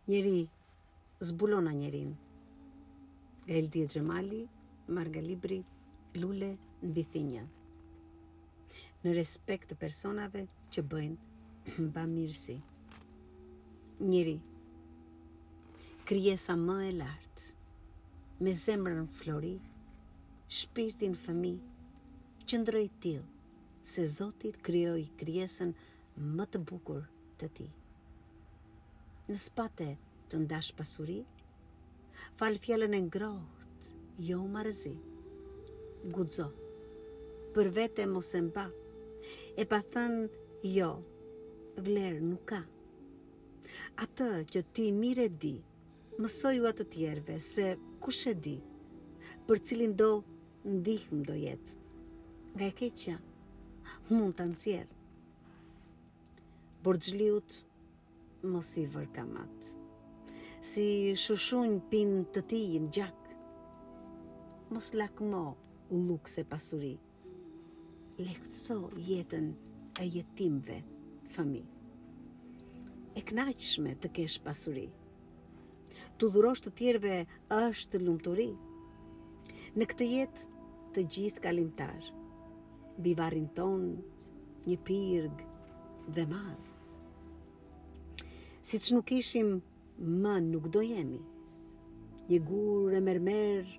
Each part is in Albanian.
Njeri zbulona njerin. Nga Eldie Xhemali, marrë nga libri Lule mbi thinjë. Në respekt të personave që bëjnë bamirësi. Njeri, krijesa më e lartë, me zemrën flori, shpirtin fëmi, qëndroi tillë se Zoti krijoi krijesën më të bukur të tij. Në spate të ndash pasuri, fal fjalën e ngrohtë, jo marrëzi. Guxo, për vete mos e mba, e pa thënë jo, vlerë nuk ka. Atë që ti mire di, mësoju atë tjerve, se kush e di, për cilin do ndihmë do jetë. Nga e keqja, mund të nxjerrë. Borxhliut mos i vër kamat. Si shushunj pin të tij në gjak. Mos lakmo lukse pasuri. Lehtëso jetën e jetimve fëmi. E kënaqshme të kesh pasuri. Tu dhurosh të tjerve është lumturi. Në këtë jetë të gjithë kalimtar. Mbi varrin ton një pirg dhe madh. Siç nuk ishim më nuk do jemi. Një gur e mermer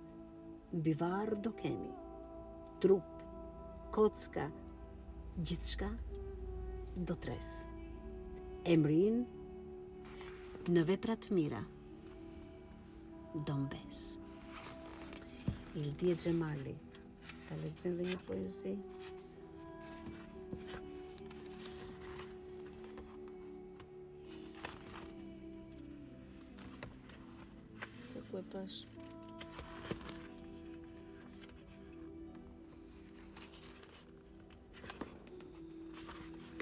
mbi varr do kemi. Trup, kocka, gjithçka do tres. Emrin në vepra të mira do mbes. Eldie Xhemali. Ta lexojmë dhe një poezi. Se ku e pash?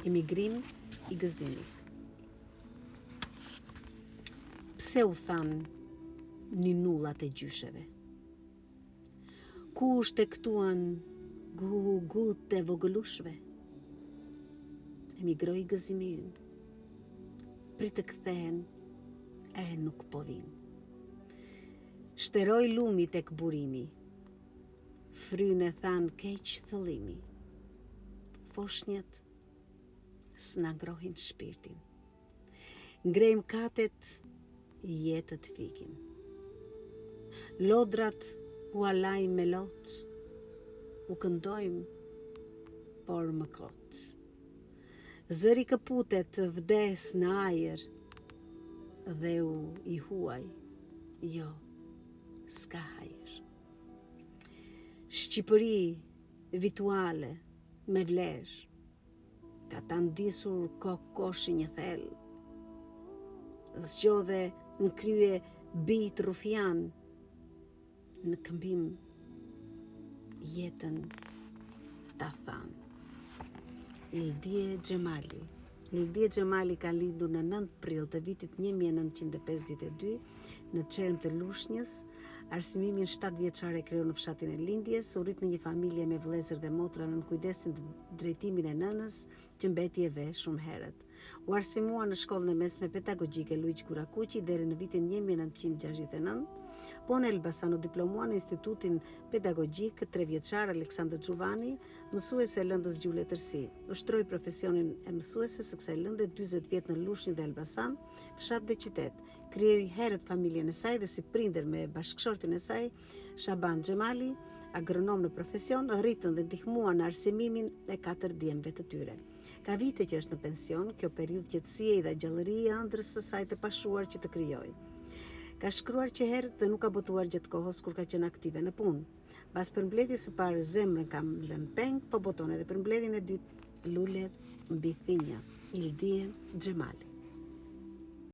Emigrim i gëzimit. Pse u than ninullat e gjysheve? Ku shtektuan gut e vogëlushve? Emigroi gëzimin. Prit të kthehen, e nuk po vinë. Shteroi lumi tek burimi. Frynë e than keq thëllimi. Foshnjët s'na ngrohin shpirtin. Ngrejm katet, jetët fikim. Lodrat u alajm me lot, u këndojm, por më kot. Zëri këputet vdes në ajër, dhe u i huaj, jo, s'ka hajër. Shqipëri vituale me vlerë, ka ta ndisur kokoshi një thellë. Zgjodhe në krye bit rufian, në këmbim jetën ta than. Eldie Xhemali. Eldie Xhemali ka lindur në 9 prill të vitit 1952 në Çerm të Lushnjës. Arsimimin 7 vjeçar e kreu në fshatin e lindjes, u rrit në një familje me vëllezër dhe motra nën kujdesin dhe drejtimin e nënës, që mbeti e vesh shumë herët. U arsimua në shkollën e mesme pedagogjike Luiq Kurakuqi deri në vitin 1969, po në Elbasan u diplomua në Institutin Pedagogjik 3 vjeçar Aleksandër Xhuvani, mësuese e lëndës gjuhë letërsi. Ushtroi profesionin e mësuese së kësaj lënde 40 vjet në Lushnjë dhe Elbasan, fshat dhe qytet. Krijoi herët familjen e saj dhe si prindër me bashkëshortin e saj, Shaban Xhemali, agronom në profesion, rritën dhe ndihmuan në arsimimin e 4 djemve të tyre. Ka vite që është në pension, kjo periudhë qetësie dhe gjallërie e ëndrrës së saj të pashuar që të krijoi. Ka shkruar që herët dhe nuk ka botuar gjatë kohës kur ka qenë aktive në punë. Pas përmbledhjes së parë zemrën kam lënë peng, po boton edhe përmbledhjen e dytë Lule mbi thinjë. Eldie Xhemali.